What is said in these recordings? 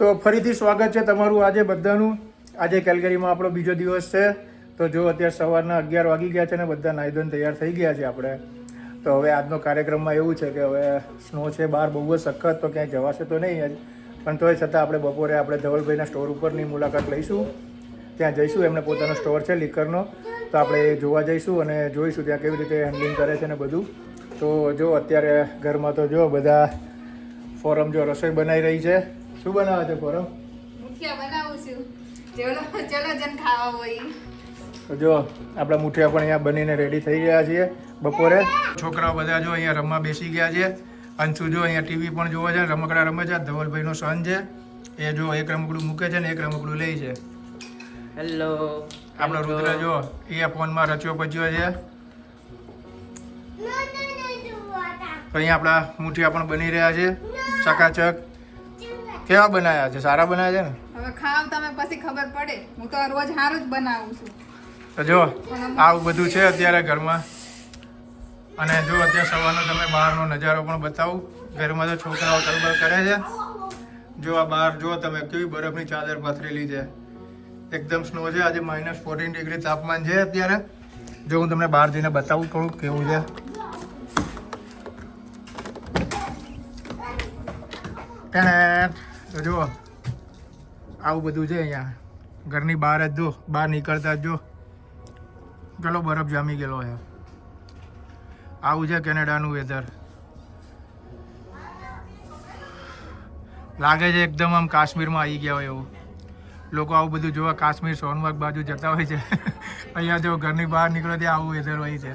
તો ફરીથી સ્વાગત છે તમારું આજે બધાનું. આજે કેલગરીમાં આપણો બીજો દિવસ છે. તો જો અત્યારે સવારના 11 વાગી ગયા છે ને બધા નાહી ધોઈને તૈયાર થઈ ગયા છે આપણે. તો હવે આજનો કાર્યક્રમમાં એવું છે કે હવે સ્નો છે બહાર બહુ જ સખત, તો ક્યાંય જવાશે તો નહીં જ, પણ તોય છતાં આપણે બપોરે આપણે ધવલભાઈના સ્ટોર ઉપરની મુલાકાત લઈશું. ત્યાં જઈશું, એમને પોતાનો સ્ટોર છે લિકરનો, તો આપણે એ જોવા જઈશું અને જોઈશું ત્યાં કેવી રીતે હેન્ડલિંગ કરે છે ને બધું. તો જો અત્યારે ઘરમાં તો જો બધા ફોરમ જો રસોઈ બનાવી રહી છે. શું બનાવે છે ફોરમ? મુઠિયા બનાવું છું. ચલો જન ખાવા હોય. તો જો આપણા મુઠિયા પણ અહીંયા બનીને રેડી થઈ ગયા છીએ બપોરે. છોકરાઓ બધા જો અહીંયા રમવા બેસી ગયા છે. અંશુ જો અહીંયા ટીવી પણ જોવે છે, રમકડા રમે છે. ધવલભાઈનો સન છે, એ જો એક રમકડું મૂકે છે ને એક રમકડું લે છે. હેલો. આપણો રુદ્ર જો એ ફોનમાં રચ્યો પચ્યો છે. તો અહીંયા આપણા મુઠિયા પણ બની રહ્યા છે ચકાચક. કેવા બનાવ્યા છે? સારા બનાવ્યા છે ને? હવે ખાવ તમે પછી ખબર પડે. હું તો રોજ હારું જ બનાવું છું. તો જો આવું બધું છે અત્યારે ઘરમાં. અને જો અત્યારે સવારનો તમે બહારનો નજારો પણ બતાવું. ઘરમાં તો છોકરાઓ તલબલ કરે છે. જો આ બહાર જો તમે કેવી બરફની ચાદર પથરેલી છે. એકદમ સ્નો છે. આજે -14 ડિગ્રી તાપમાન છે અત્યારે. જો હું તમને બહાર જઈને બતાવું થોડુંક કેવું છે. તો જુઓ આવું બધું છે અહીંયા. ઘરની બહાર જ જો, બહાર નીકળતા જ જો પેલો બરફ જામી ગયેલો છે. આવું છે કેનેડાનું વેધર. લાગે છે એકદમ આમ કાશ્મીરમાં આવી ગયા હોય એવું. લોકો આવું બધું જોવા કાશ્મીર સોનમર્ગ બાજુ જતા હોય છે. અહીંયા જો ઘરની બહાર નીકળો ત્યાં આવું વેધર હોય છે.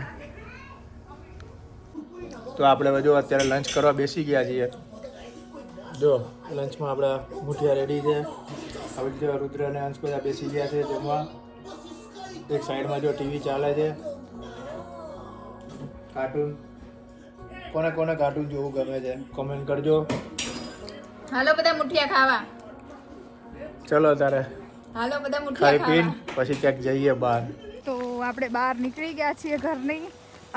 તો આપણે જો અત્યારે લંચ કરવા બેસી ગયા છીએ. જો લંચમાં આપણા મુઠિયા રેડી છે. હવે જો રુદ્ર અને અંશ બધા બેસી ગયા છે જમવા. એક સાઈડમાં જો ટીવી ચાલે છે. કાર્ટૂન, કોને કોને કાર્ટૂન જોવું ગમે છે કોમેન્ટ કરજો. હાલો બધા મુઠિયા ખાવા. ચલો તારે હાલો બધા મુઠિયા ખાઈ પીને પછી ક્યાંક જઈએ બહાર. તો આપણે બહાર નીકળી ગયા છીએ ઘરની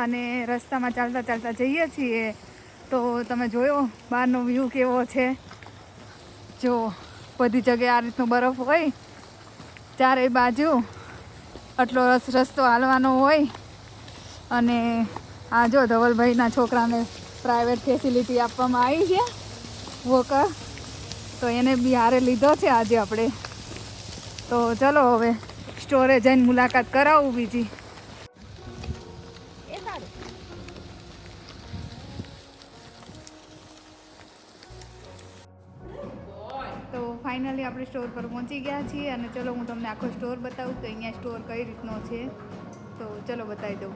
અને રસ્તામાં ચાલતા ચાલતા જઈએ છીએ. તો તમે જોયો બહારનો વ્યૂ કેવો છે. જો બધી જગ્યાએ આ રીતનો બરફ હોય ચારેય બાજુ. આટલો રસ્તો હાલવાનો હોય. અને આ જો ધવલભાઈના છોકરાને પ્રાઇવેટ ફેસિલિટી આપવામાં આવી છે વોકર, તો એને બી હારે લીધો છે આજે આપણે. તો ચલો હવે સ્ટોરે જઈને મુલાકાત કરાવું બીજી. તો ફાઇનલી આપણે સ્ટોર પર પહોંચી ગયા છીએ અને ચલો હું તમને આખો સ્ટોર બતાવું તો અહીંયા સ્ટોર કઈ રીતનો છે. તો ચલો બતાવી દઉં.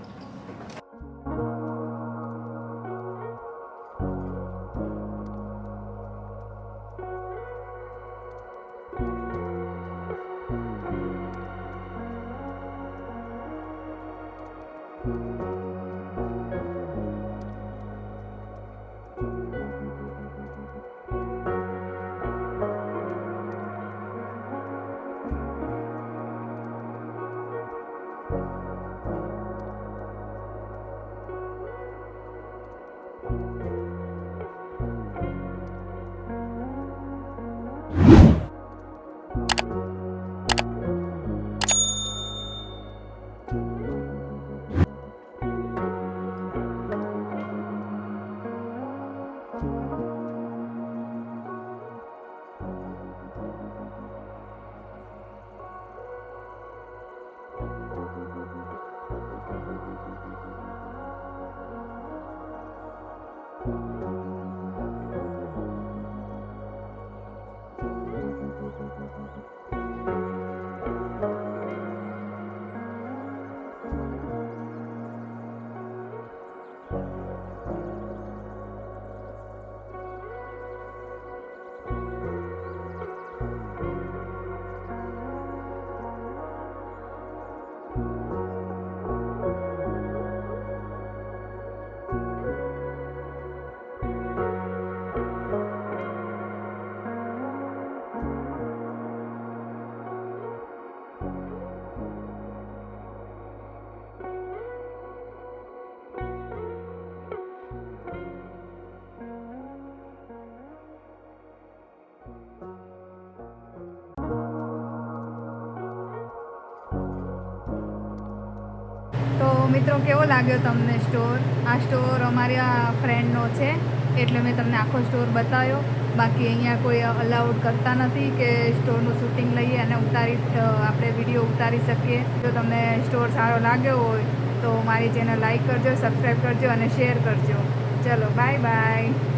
મિત્રો કેવો લાગ્યો તમને સ્ટોર? આ સ્ટોર અમારી ફ્રેન્ડનો છે એટલે મેં તમને આખો સ્ટોર બતાવ્યો. બાકી અહીંયા કોઈ અલાઉડ કરતા નથી કે સ્ટોરનું શૂટિંગ લઈએ અને આપણે વિડીયો ઉતારી શકીએ. જો તમને સ્ટોર સારો લાગ્યો હોય તો મારી ચેનલ લાઈક કરજો, સબસ્ક્રાઈબ કરજો અને શેર કરજો. ચલો બાય બાય.